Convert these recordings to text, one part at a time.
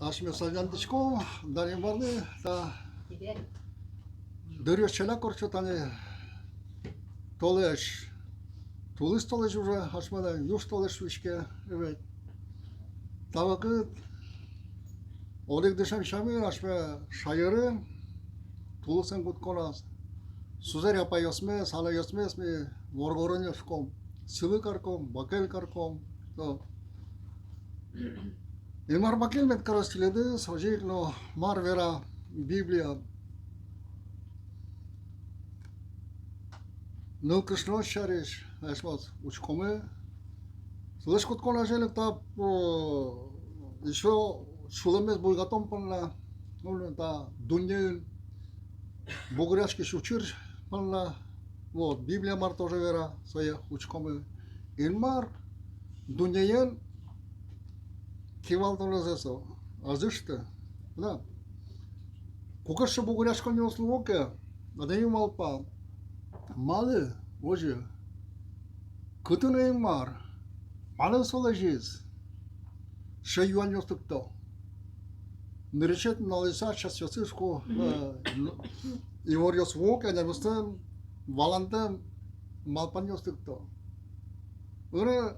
Ашме сальяндичко, дани барны, та дырёс чела корчу тане толеш. Тулыс толеш уже ашмада юш толеш вишке, evet. Тавакыт олег дешам шами ашме шайыры тулысын гутконас. Сузер япа ясме, сала ясме, сме воргорон яшком, силы карком, бакел карком, то. Имар бакел мет карастиледы, сожик, но мар вера Библия. Ну, Кришно шариш, вот, учкомы. Слышь, кот кона желек та еще шулемес буйгатом панна, ну, та дунья бугряшки шучир панна, вот, Библия мар тоже вера, своя учкомы. Инмар дуньяен кивал толезесо, азышты, да. Кукаша бугряшка не услуоке, а да им малпа. Malı, hoca, kötü neyim var? Malı solacağız. Şey yuvan yoktuk da. Nırıçet nalisa şasyasızko. İvor yosvok, yani mısın, valanta malpan yoktuk da. Öyle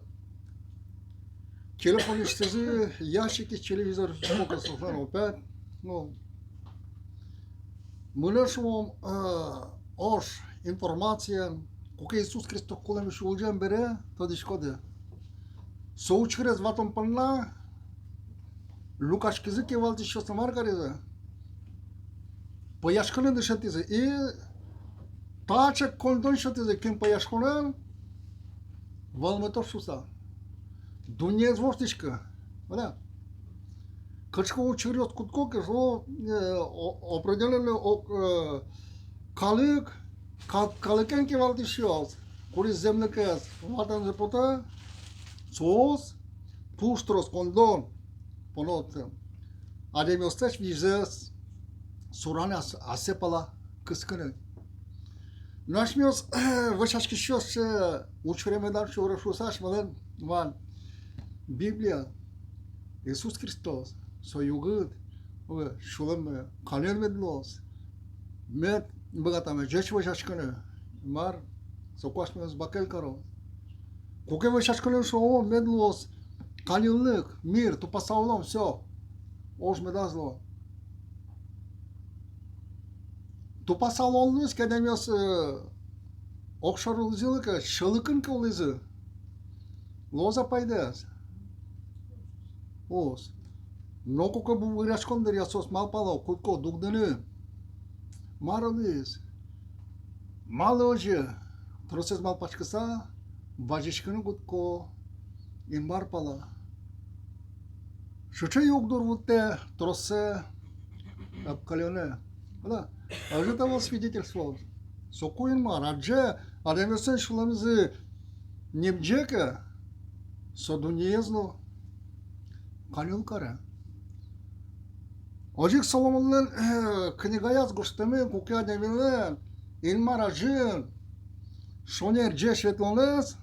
telefon istezi, yaşık televizör fokası falan opet. No. Mânășom oș informație cu că Iisus Hristos colem și ulgem bere, tot de școde. Să ucrez vatom până la Lucas că zic eu alții și o să margareze. Păi așcălând de șatize. E tace condon șatize. Când păi așcălând, valmător susa. Dumnezeu vortișcă. Da. Căci că ucrez cu cocă, o predelele o calık Kalıken ki valdi şios, kuris zemlekes, vatan zepota, sos, pustros kondon, ponotem. Adem osteş vizes, surane asepala kıskını. Naşmios, vășaș kişios, uçuremedar și orășusaș, mălân, van, Biblia, Iisus Hristos, s-o iugât, șulăm, calen medlos, med, băgata mea, ce vă șașcăne, mar, să coaște mea zbakel caro. Cu că vă șașcăne și o medlos, calilăc, mir, tu pasau lom, все, oș medați lo. Tu pasau lom nu că de-mi os okșarul zilă că șălăcân că o liză. Loza paideas. Os. Nu cu că bubureașcom de sos mal palo, cu că duc de nu. Maralız. Mal hoje, trouxes mal paçkısa, bajışkını gutko, imbar pala. Şuça yokdur vutte, trosse, apkalyone. Да. Ажита вас свидетельство. Сокуин мар, адже, адемесен шуламызы немджека, содуньезно, канюл кара. Ожик Соломон'un kniga yazgıçtımı kukia devinle ilmar ajın şoner ceş etlonles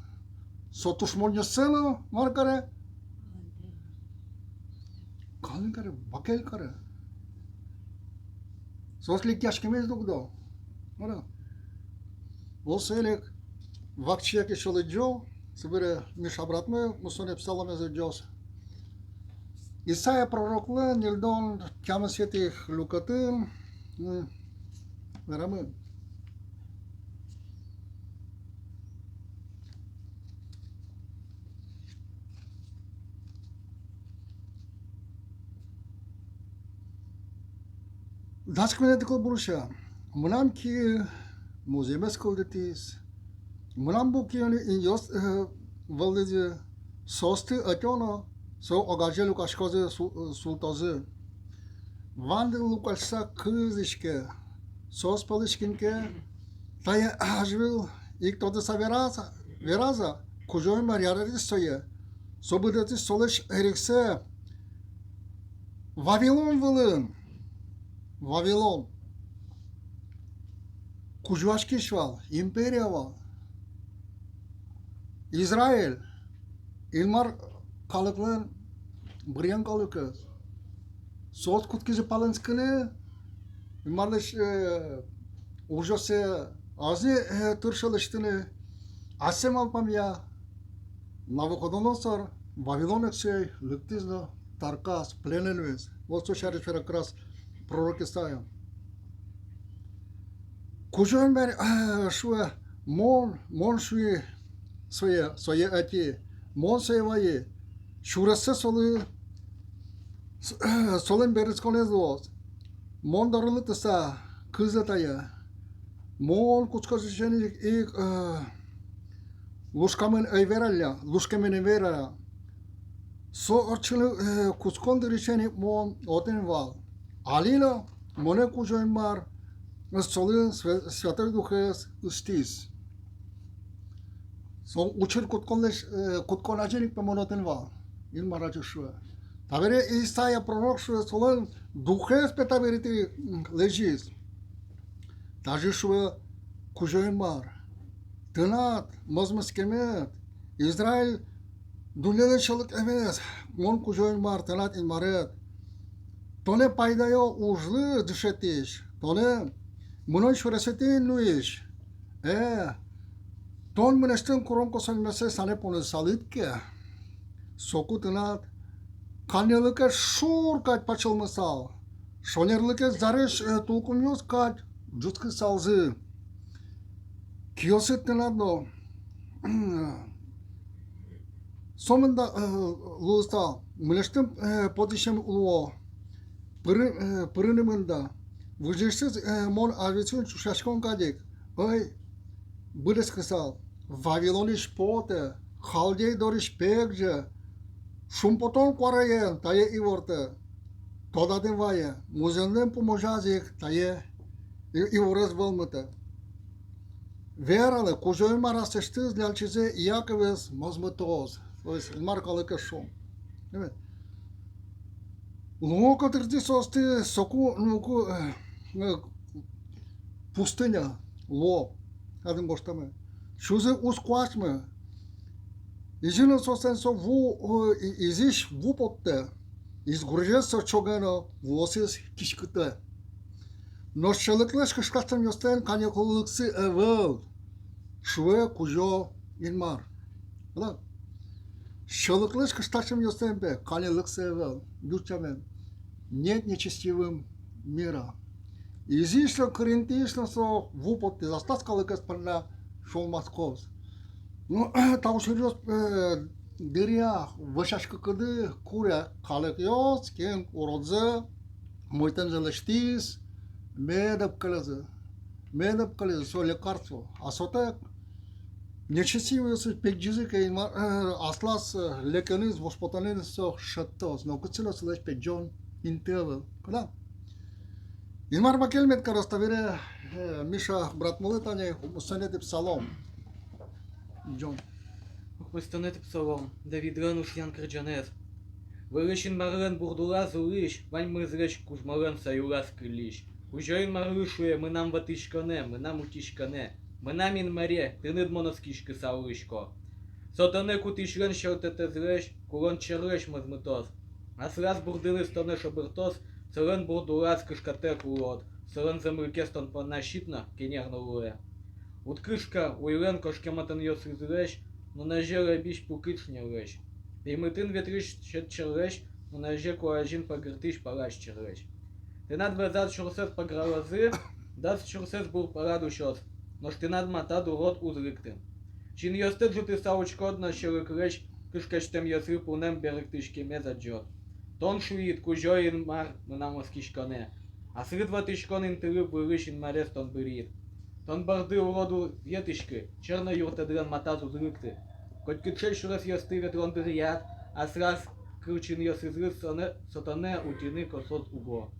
sotuşmonjaseno mar kare kalın kare bakel kare soslik yaşkımız dugdo mara o selek vakçiye ki şolijo sibire mişabratmı muson epsalameze jos Isaia prorocul Nildon cheamă setih lucătân, rămân. Dați cum ne decât burușa. Mânam ki muzeme scoldetis. Mânam buchi în jos văldeze soste ateona. So ogaje Lucas coze sultazı. Van de Lucas sa kızışke. Sos palışkinke. Taya ajvil ilk toda sa veraza. Kujoy mariarı soye. Sobudati solish erikse. Vavilon vılın. Vavilon. Kujoaşkişval. İmperiya val. İsrail. İlmar kalıklı Brian kalıkız. Сот куткиже палынскыны, малыш ужасе ази туршалыштыны, асем алпамя, Навуходоносор, Вавилонексей, Лектизно, Таркас, Плененвес. Вот что сейчас как раз пророки ставим. Кужон бер шуе мон шуе своє ати, мон своє шурасы солын беріс конезлос, мон дарылы тыса кызы тая, мон кучкасы жені ик лушкамен эйвераля, со арчылы кусконды решени мон отен вал. Алила моне кужон бар, солын святой духес устис. Со учир кутконаженик по монотен вал. Ил маражу шуе. Табере Исаия пророк шуе солын духес пе таберити лежис. Тажи шуе кужон бар. Тынат, мозмыз кемет. Израиль дүлелі шылық емес. Мон кужон бар, тынат инмарет. Тоне пайдайо ужлы дышетиш. Тоне мунон шуресетин нуиш. Тон мынештен курон косон месе сане поны салитке. Соку тынат. Канелыке шур кать пачылмысал. Шонерлыке зареш тулкумьоз кать джуткы салзы. Киосет тынадно. Сомында луыста мынештен подишем улуо. Пырынымында. Выжешсіз мон авиацион чушашкон кадик. Ой, будес кысал. Вавилониш поте. Халдей дориш пекже. Шумпотон квараен, тае иворте. Тодаден вае. Музенден поможазик, тае иворез вълмата. Верале, кожой марасештыз лялчизе иаковез мозматоз. То есть, маркалы кашом. Лука тырди состы соку нуку пустыня ло адым боштаме. Шузе усквачме. Изина состен со ву изиш ву потте. Изгуржес со чогено восис кишкыте. Но шелыклеш кышкастым йостен канекулыксы эвел. Шуе кужо инмар. Да. Шелыклеш кышташым йостен бе канекулыксы эвел. Дучамен. Нет нечестивым мира. Изишло коринтишло со ву потте. Застаскалыкес панна шол маскос. Ну, там серьез дыря, вышашка кыды, куря, калык йос, кен уродзы, мойтен желештис, медып кылызы, со лекарство. А сотек, нечестивый пекджизы, кейн аслас лекениз, воспотанин со шаттос, но кыцилос леш пекджон интевел. Куда? Инмар бакелмет караставире, Миша, брат молитане, усанети псалом. Джон. Хвостонет псалом, Давид Рануш Ян Кырджанет. Вырышин марлен бурдула зулиш, вань мызрыш кузмален саюлас крылиш. Ужоин марлышуе, мы нам ватышкане, мы нам утишкане. Мы нам ин маре, тыныд моноскишкы салышко. Сотане кутишлен шелтете зреш, кулон черлеш мазмытос. Аслас бурдылы стоне шобыртос, сылен бурдулас кышкате кулот. Сылен замрыкестон понащитна, кенерно луе. Уткышка уйлен кошкематын йосызреш, но наже рабиш пукычнереш. Пеймытын ветриш четчереш, но наже куажин пагыртыш палаш череш. Тынат везат шурсес пагралазы, дас шурсес бур парадушос, но штынат матаду рот узрыкты. Чин йостет жуты саучкодна шерыклеш, кышкаштем йосры пунем берыктышке мезаджот. Тон шуит кужоин мар мынамоскишконе, а срыд ватышконин тыры вырышин марес тон бырит. Тон барды уроду ветышкы, черно юртадрен матазу зрыкты. Коть кытшель шурас йосты ветрон дырят, а сраз крычин йос изрыв сотане утины косот уго.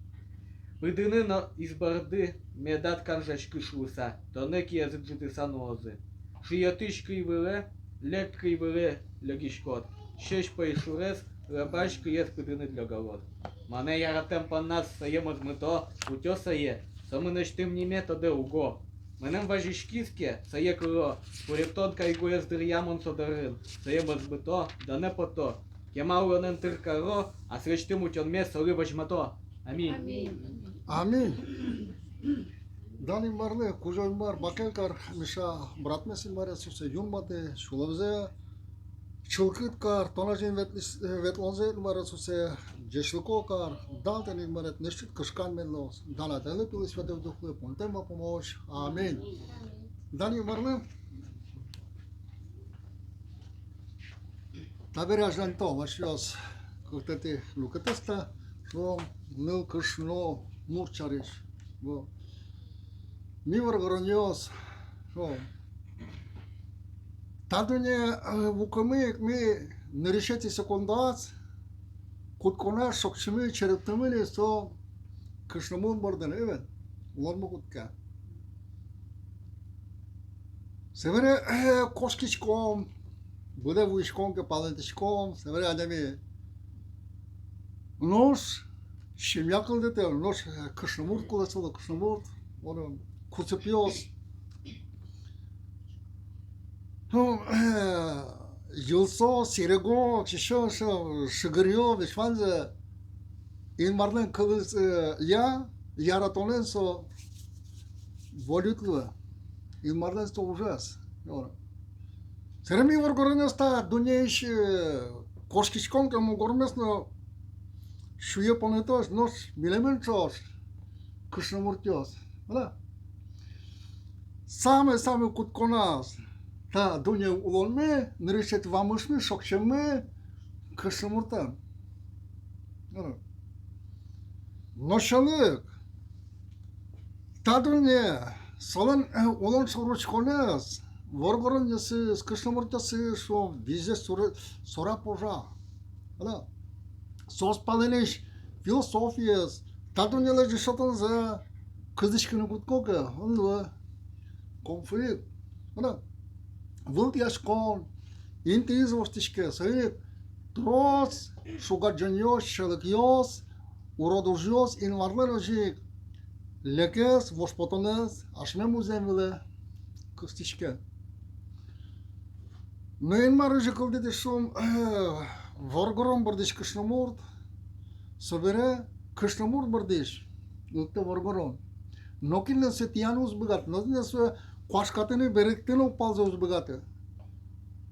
Придыны на из барды медат канжачкы шуса, тонеки язык жуты санозы. Шиятышкы и выле, леккы и выле легишкот. Шеш по ишурес, рабачкы ес придыны для голод. Мане яратем по нас саем измыто, утеса е, самынештым неме тоде уго. Менем важишкиске, сає крило, порятон кайгує з дир'ямон содарин, сає мозбито, да не пото, Ямауланен тыркаро, а сречтым утен место рыбачмато. Аминь. Амин. Дани марле, кужой мар, бакелкар, миша, брат месин маре, сусе юнмате, шулавзе, чулкыткар, тонажин ветлонзе маре, сусе, джешлукокар, далтен маре, нешит кышкан менлос, дана теле пилис ведев духле, понтема помощь. Амин. Дани марле, табережен то, вашиос, кутети лукатеста, шлом, ныл кышно, мурчариш, во. Мивор грониос, что? Тадуне вукамы мы не решите секундац, куткона шокчими черептамили со кышнамун борден evet, улармы кутка. Севере кошкичком, буде вуишком ке палентичком, севере адами нож, шимьякал дете, нож кышнамурт кулесола кышнамурт, он Куцепиос. Юлсо, Сирего, Чешо, Шигарьо, Вишванзе, ин Марлен Кылыс Яратоненсо, Волютлы, ин Марленсо ужас. Сереми Варгоренеста, Дунеиш, Кошкичкон, кому гормесно, Шуе Понетос, Нос, Милеменчос, Кышнамуртиос. Да? Самый кутконас. Та дуня улонме, нырышет вамышме, шокчеме, кышымуртан. Ношалык. Та дуня, солон улон сорочконес, воргорон ясыз, кышымуртасы, шо визе сора пожа. Да? Сос паленеш философияс. Та дуня лежишотан за кыздышкыны куткока, он конфликт. Да? Вылтяшкон, интиз востишке, сык, трос, шугаджаньос, шелыкьос, уродужьос, инварленожик, лекес, воспотонес, ашме муземвиле, кыстишке. Нейн марыжы кылдыды шум, воргорон бардыш кышнамурт, собере кышнамурт бардыш, ылты воргорон. Нокинен се тиянус быгат, нокинен се Кошкатыны беректен опалза узбыгаты.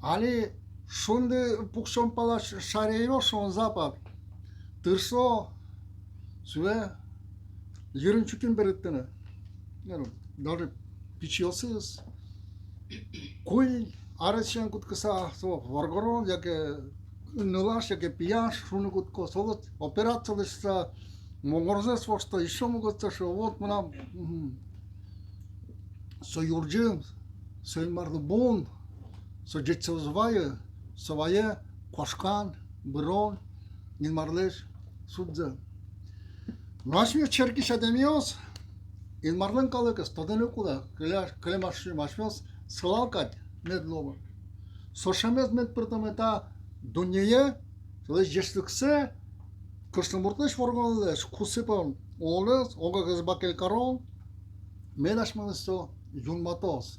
Али шунды пукшон пала шарейо шон запад. Тырсо süve yırın çükün berеттene. Yani даже пичилсыз. Куй арачен куткаса со варгорон яке нылаш яке пияш шуны кутко солот операциялышса монгорзе свошта еще могут что вот нам Союрджим, Соймарлбун, Соджетсозвая, Совая, Кошкан, Брон, Инмарлеш, Судзе. Нашми Черкиш Адемиос, Инмарлен Калыкас, Таденукуда, Клемаши Машмес, Слалкать, Медлова. Сошамез медпритамета Дунье, Леш Жесликсе, Кыштамуртеш Ворганлеш, Кусипан, Олес, Огагазбакел Карон, Медашманесо, Yunmatos.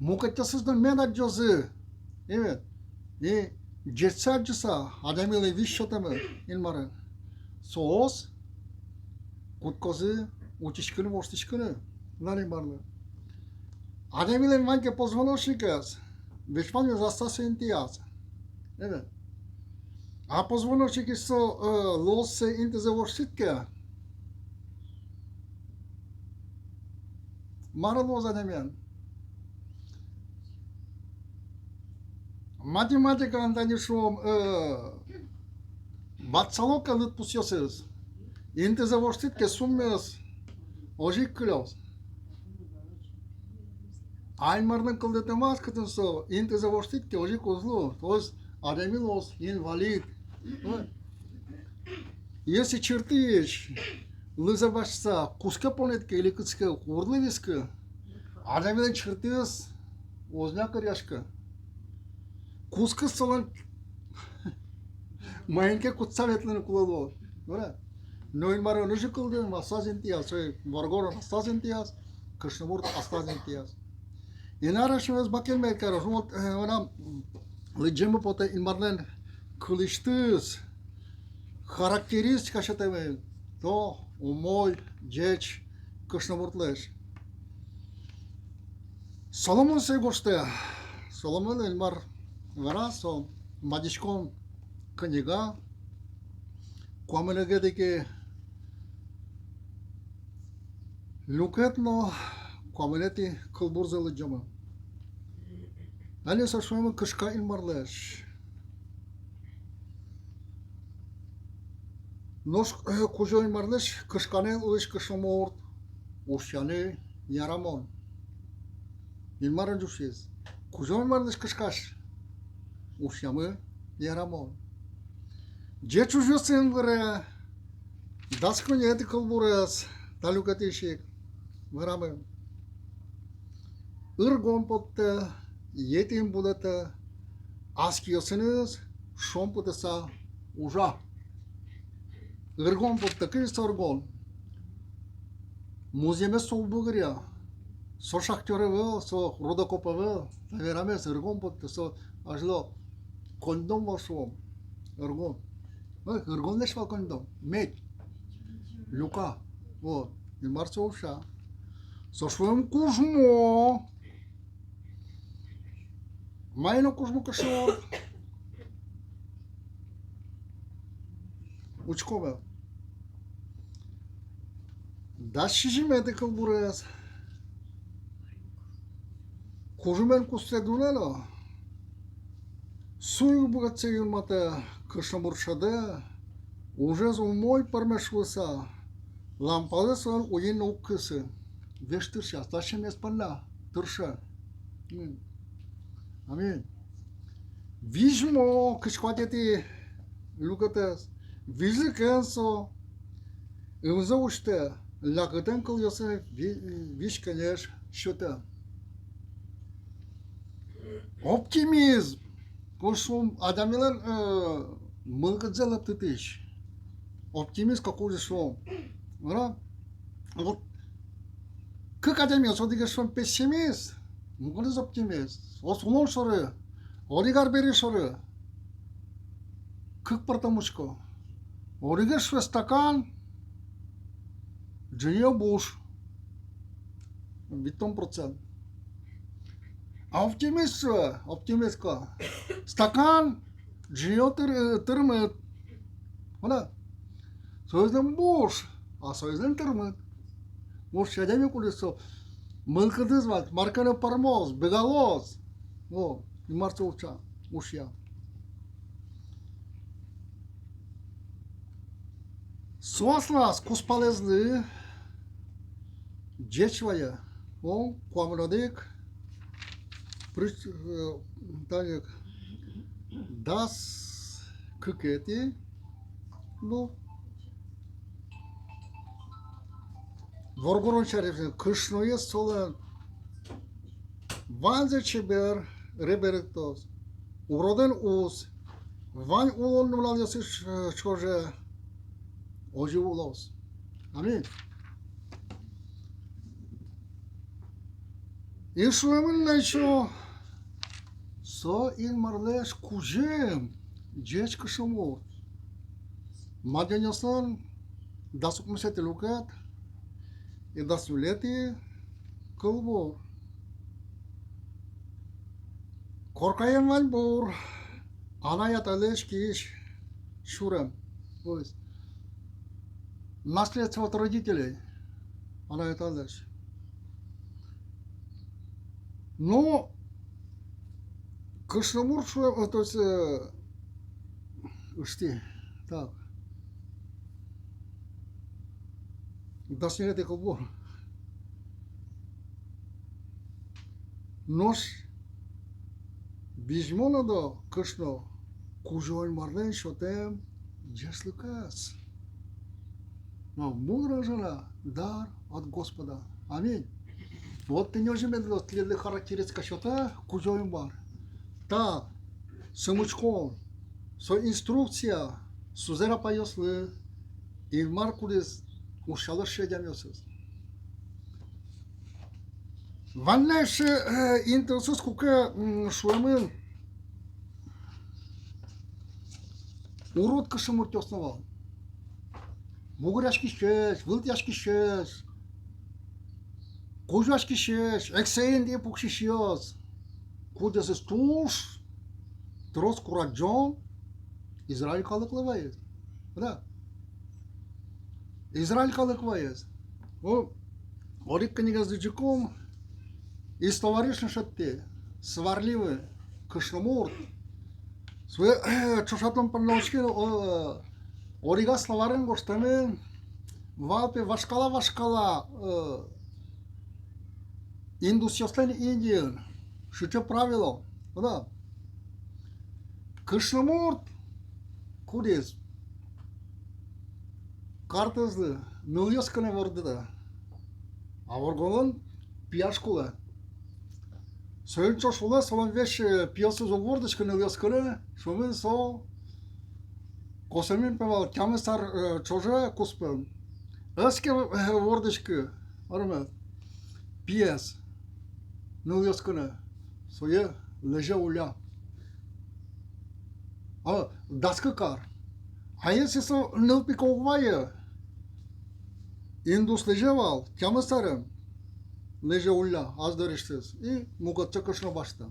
Mukatyasızdan men acısı. Evet. Cetse acısa. Ademiyle vişşotamı. İlmarı. Soğuz. Kutkozu. Uçişkını boştişkını. Lan ilmarlı. Ademiyle manke pozvonoşikas. Vişmanyo zastası intiyaz. Evet. A pozvonoşikis los se intize voşitke. Маралоз адемян. Математика антанишом батсалока лыт пусьосыз. Инте завоштитке суммес ожик кылёс. Аймарның кылдытымас кытынсо инте завоштитке ожик озлу. То есть адемилос инвалид. Если чертыш Лыза башса, куска понетке или кыцка, урлывиска, адамилен чертыз, ознякар яшка. Куска салан, маенке кутсаветлен кулало. Но ин маро ножи кылдын, астазентияс, варгорон астазентияс, кышнамурт астазентияс. Инара швез бакелмейкара, жумот, она лыджемы поте ин марлен кылыштыз характеристика шатемел, то умой, джеч, кышнамуртлеш. Соломон се гоште, Соломон Эльмар Варасо, Мадишкон книга, Куамелегедеке Люкетно, Куамелети Кылбурзалы джама. Али сашуема кышка Эльмарлеш. Нож кужо Эльмарлеш, кышканел уиш кышаморт, ушяне ярамон. Эльмаран жушез. Кужо Эльмарлеш кышкаш, ушямы ярамон. Же чужо сынгыре, даскын ети кылбурез, талюкатишек, варамы. Иргон потте, етин будете, аскиосыныз, шон потеса ужа. Иргон потте, кыйс иргон. Муземе сол бугыря, со шахтеры, со рудокопы, наверамес, иргон потте, со ажло, кондом вашом, иргон. Иргон лишь кондом, медь, люка, вот, и марцовша. Со своим кужмо, майно кужмо кашор, учкове. Дальше же меди калбурез. Кужумен кустедунело. Суй богатце юрмате кашамуршаде. Уже за мой пармешвуса. Лампады сон уин уккысы. Веш тырша, сташе меспанна. Тырша. Амин. Вижмо кышкватети люкатес. Вижли кенсо. Имза уште. Лакатен кыл ясы виш конечно шота. Оптимизм. Кошум адамилар мылгыдзалап тытыш. Оптимист какой же шум. Вот как адамия содиге шум пессимист. Мукалыз оптимист. Осунон шоры. Оригар бери шоры. Как партамушко. Оригар шо стакан. Джио буш. Битом процент. А оптимист шо? Оптимистка. Стакан. Джио тырмыт. Вона. Союздан буш. А союздан тырмыт. Буш шадами кулисо. Мылкыдыз ват. Марканы пармоз. Бегалоз. О. И марца уча. Ушья. Суаслас куспалезды. Джечвая. О. Куамрадык. Так. Das кыкети. Ну. Воргорон шариф. Кышное соло. Ванзе чебер. Реберектос. Уроден уз. Вань улон нуладясы шоже. Оживулос. Амин. И шуемын найшо. Со ин марлеш кужем. Джечка шумот. Мадянясан. Дасук мсети лукат. И дасулети. Кылбор. Коркаен вальбор. Анаяталеш киш. Шурем. То есть. Наследство от родителей. Анаяталеш. Но Кышнамур, то есть, шти, так, да снять колбор. Нож, бижмо надо, кышно, кужой марлен шотем, джеслыкас. Но мудра жена, дар от Господа. Аминь. Вот ты не ожидаешь, следы характеристика шота, кужой бар. Так, самучком, со инструкция, сузера поясли, и маркулис ушало шедямёсыз. Ваннеше интересус куке шуемын урод кышымырт основал. Бугряшки шеш, вылтяшки шеш, кожашки шеш, эксейн де пукши шеш. Кудес стуш, трос кураджон, Израиль калыклывает. Да. Израиль калыклывает. О, орик книга с дичком, из товарища шатте, сварливый, кышноморт, чушатом паночки, орига словарен гостами, валпе вашкала, индусиостен Индиан, шуче правило, да. Кышноморт, кудес, картазды, ныльёсканы вардыда, а варгонын пияшкула. Söğütçe şula solan veş piyasız olurdu ki ne yaskılı şumun so kosemin peval kamesar çocuğa kuspel eski olurdu ki arama piyas ne yaskılı soya leje ulya ama daskı kar hayır so ne pikovaya indus leje val kamesarım leje ulya az dörüştüz и могат чакашно башта.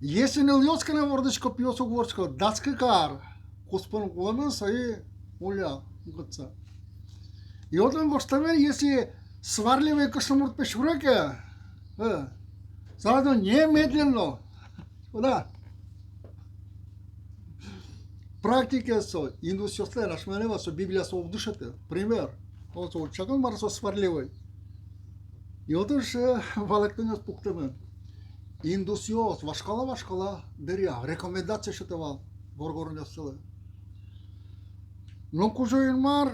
Если не льёскане вордышко пиосо ворчко дацкы кар куспан куланы саи уля могатца. И отан гоштамен если сварливый кашамурт пешуреке сразу немедленно да практика со индусиостен ашменева со Библия со вдышате пример то со чакан марсо сварливый. И вот же валектонес пуктамен. Индусиос, вашкала, дыря. Рекомендация шатывал. Боргорн ясылы. Но кужоин мар,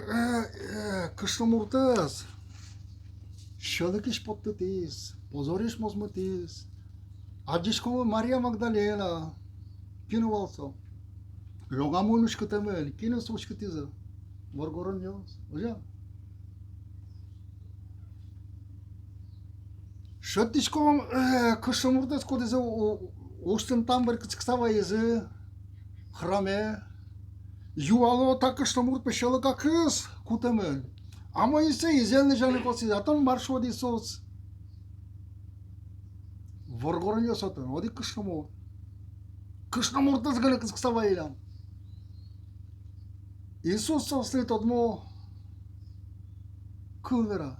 кыштамуртас. Шалыкиш поттытис. Позориш мозмытис. Аджишкому Мария Магдалена. Кинувался. Логамунуш катамен. Кинус ушкатиза. Боргорн яс. Ожа. Шаттишком кышымурдас кодезе устын там бір кысксава езі храме юало та кышымурд пешалыка кыз кутамен. Ама исе изелны жаны косы атон маршо дисос. Воргорын ясатын, оди кышымурд. Кышымурдас гылы кысксава елам. Иисус сослит одмо кылвера.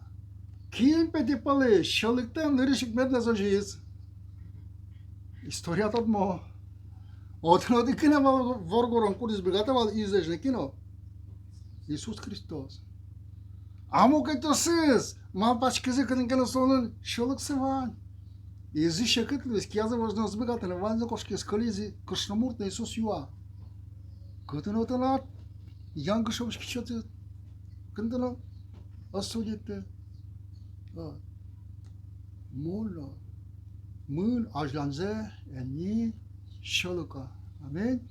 Ким петипали, шаликтем нырышик медна зажиз. Историята одмо. Отно ди кине воргорон кудис бегатавал изежне кино. Иисус Христос. Амо като сыз, мал пачкизе кынкена сонун шалык сыван. Изи шекытлыс кяза важно сбегатана ванза кошки скализи кышнамурт на Иисус юа. Кытын отанат, янгы шовшки чоты, кындана осудите. Mola, mân ajlanze eni şalıka. Amin.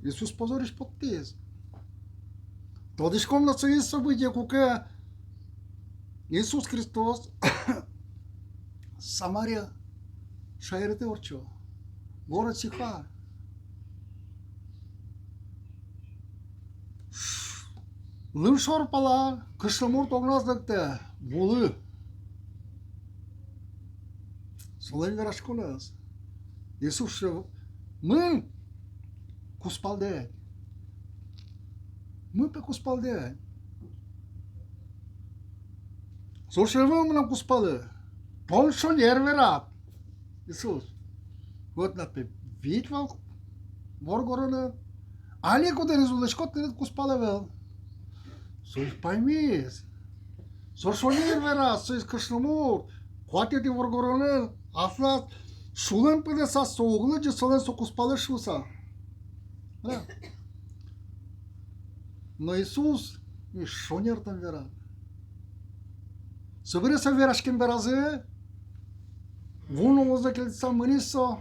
Iisus pozoriš potez. Тодишком на свои события, кука Иисус Христос Самария шайрете орчо. Город Сихар. Лышор пала, кышамур тогназдыкты, булы. Солен верашконас. Иисус мы куспалде. Мы pe куспалде. Слушаем нам куспалде. Поншон ерверат. Иисус. Вот на pe видвал воргорона. Али куда резулешкот не куспалевел. Сой поймис. Слушаем ерверат, сой кашномур. Хватит и воргорона. Aflat şulen pede sa soğulu cesolen sokuspalı şusa. Но Иисус и шонер там вера. Соберется верашкин беразы. Вуну возакельца мынисо.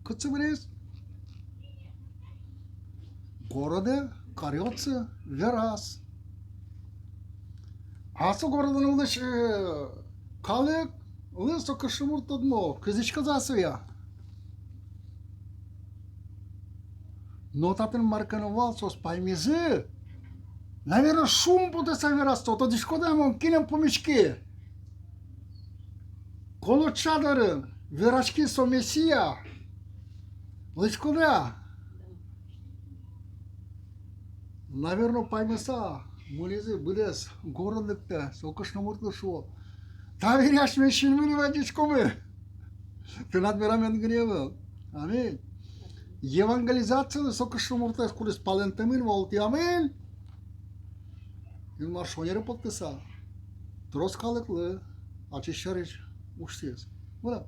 Кыцыбрис. Городе карьоцы верас. Асу городын улыш калык. Лысо кышымурт одно, кызычка засуя. Но татын маркановал сос поймезы. Наверное, шум будет собираться, то дискода ему кинем по мешке. Коло чадарын, верачки со мессия. Лычкуда. Наверное, поймеса. Мулизы, будес, городlıkta, sokuşna murtlu şu. Tavir yaşmıyor, şilmini vadişkomu. Tınat veramen gınevı. Amin. Евангелизацияны сокышны мурта курис палентамин волти амин. Илмар шонеры подписа. Трос калыклы, ачишарыч уштес. Voilà.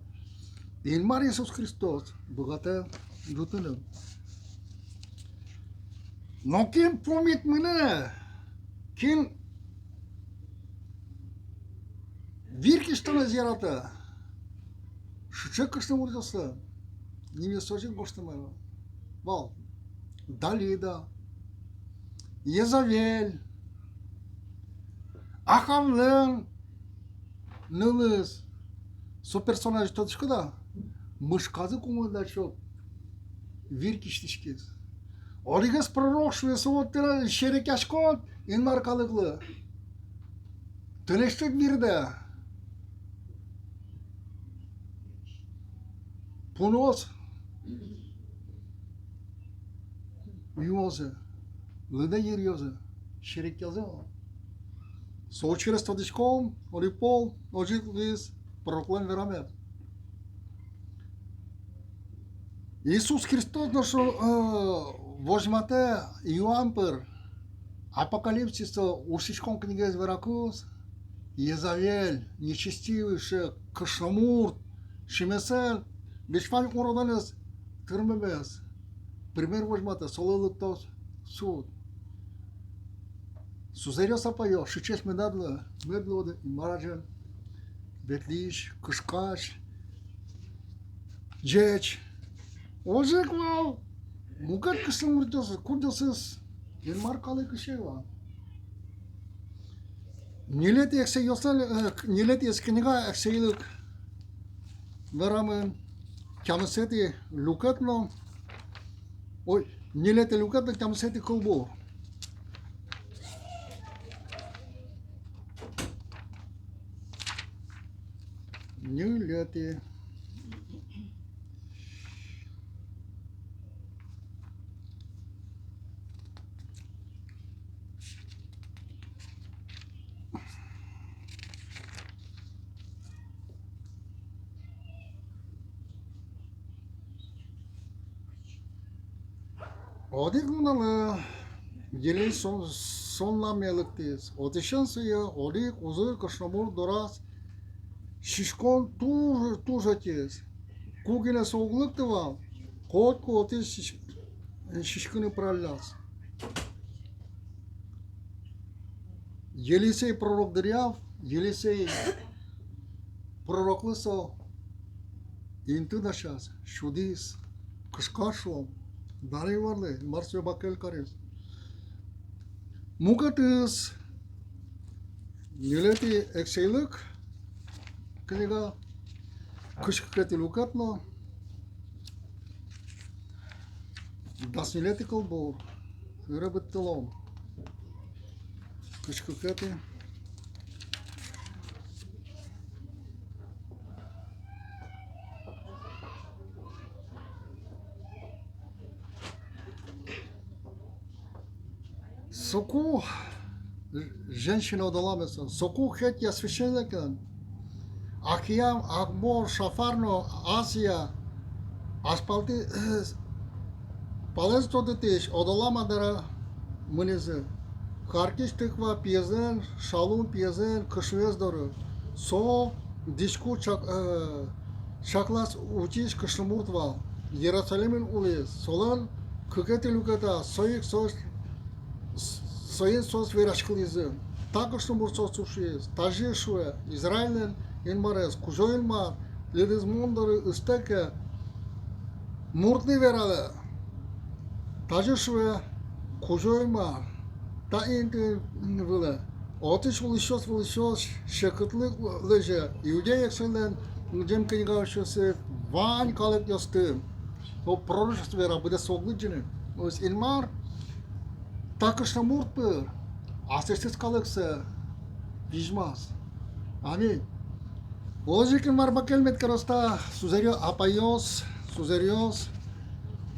Илмар Иисус Христос, богата жутыны. Но ким помнит мне, ким виркиштана зирата, шучекышны муртасы, немесочек гоштамайва. Вал, Далида, Езавель, Ахавлен, Нылыз, со персонажи тодышкыда, мышказы кумылда чок, виркиштишкез. Оригас пророк шуесы оттыра шерекяшкот, инмар калыклы. Төнештік бирді. Пунос, Юозы, лыда ерьозы, шерекязы. Соучерес тодышком, орипол, ожик виз, пророклен верамет. Иисус Христос наш возьмате Иоанпер, Апокалипсиса, Урсичком книга из Веракуз, Езавель, нечестивый, Кашамурт, Шимесел, Бешфаль уроданес, Кырмебес. Пример возьмате, Сололыктос, Суд. Сузерёса пойо, Шичес медадлы, Медлоды, Мараджан, Бетлиш, Кышкач, Джеч. Ожик вал, мукат кысым муртёсы, курдёсыз, Елмар калы кышева. Нилет ес книга эксейлык, Верамын, Кямсети Лукатно, ой, нилет Лукатно, Кямсети Колбо. Нилети. Одик муналы елен сонламелыктыз. Одишан сыя одик узыр кышнамур дорас шишкон тужатез. Кугине соглыктыва котку отыз шишкыны пролляс. Елисей пророк дыряв, Елисей пророклысо инты дашас, шудис, кышкашом. Дарай варлы, Марсио Бакел карес. Мукатыз, нилети эксейлык, книга, кышкети лукатно, дас нилети колбор, рыбыттылом, кышкети. Соку женщина удаламеса, соку хет я священника, Акиям, Акбор, Шафарно, Азия, Аспалти, Палез тодетеш, удаламадара мынезы, Харкиш тыква пьезен, Шалун пьезен, Кышвездоры, Со, Дишку Шаклас учиш Кышымуртва, Иерусалимен улез, Солан, Кыкети Луката, Соик Сос, Соин сос верашкылызы, такошны мурсос ушиез, тажи шуэ, Израилен инмарез, кужоинмар, ледыз мондары истеке, муртны вералы, тажи шуэ, кужоинмар, та инты вылы, отыш вылышос, шекытлык лыжы, иудей экселен, джем книга ушосы, вань калык ясты, о пророчество вера, буде соглыджены. Ось Ільмар також на муртпер. А це калексе віжмас. Амінь. Озик Ільмар бакел меткароста сузеріо апайос, сузеріос.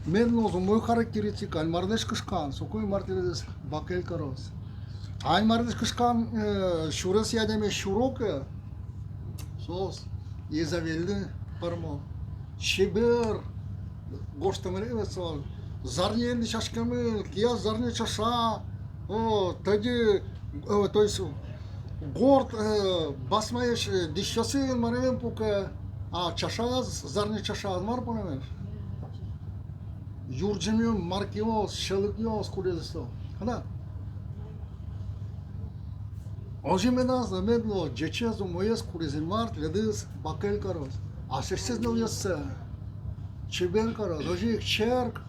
Медно зумой характеристика Ільмардеш кышкан. Сокой мартирес бакел карос. Ільмардеш кышкан шурес ядеме шуроке. Сос. Езавелді пармо. Шебер. Гоштамere sol. Зарненді шашками, кия зарне чаша. О, тоді, то есть, горд басмаєш дищаси марем поки, а чаша, зарне чаша, мар понемеш. Юрджемyon, маркиос, шеликиос, курезесто. Хана. Ожименаз, медло, джечезу моєс курезен март, ледис, бакел карос. А шестез не уяссе. Чебен карос, ожик черк.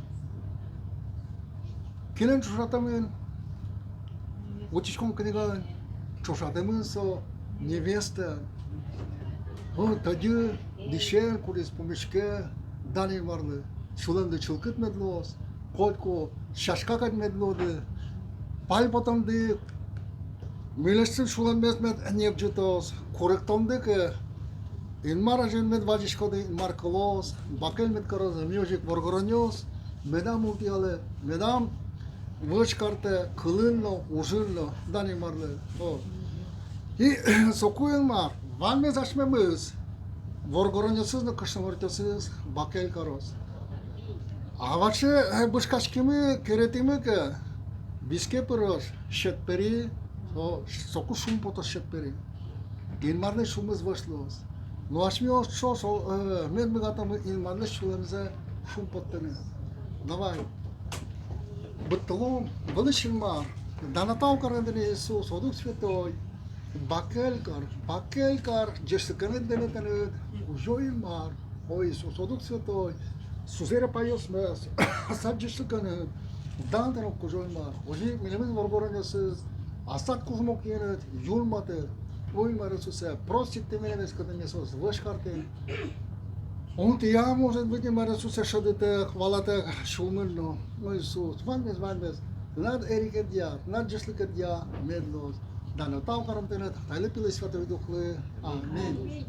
Кинен чушатамен. Учишком книга чушатаменсо, невеста. О, тоді дишен курез помешке, дани марлы. Шуланды чылкыт медлос, колько шашкакат медлоды. Пай потомды милешсин шулан мезмет небжитос, корректомдык Ильмара жен мед вадишкоды Ильмар колос, бакел мед карос, мюжик воргороньос, медам ултиале, медам вычкарте кылынно, ужынно, дани марлы. И соку Ильмар, ван мез ашмемыз, воргороньосызно кышнавортосыз бакел карос. А вообще бышкашкими керетими ке биске пырыш шетпери, соку шум пото шетпери. Ильмарны шумыз вышлос. Ну ашмиос шо мен мыгатам Ильмарны шулемзе шум поттене. Давай. Быттылом вылыш Ильмар. Данатау карандыны Иисус, Дух Святой. Бакелькар, жешсыканет денетенет, ужо Ильмар. О Иисус, Дух Святой. Сузера пайос мес, саджишыканет. Дантен укужо Ильмар. Ожи милемез воргороньосыз, асат кузмок енет, юлматы. Ой, Мария Иисусе, простите меня, когда меня Иисус вышкартен. Он я, может быть, Мария Иисусе, шадете, хвалате, шумырно. Ой, Иисус, ванмес, над эрикедья, над джесликедья, медлос. Да, но там карантинет, тайлепили Святой Дух. Аминь.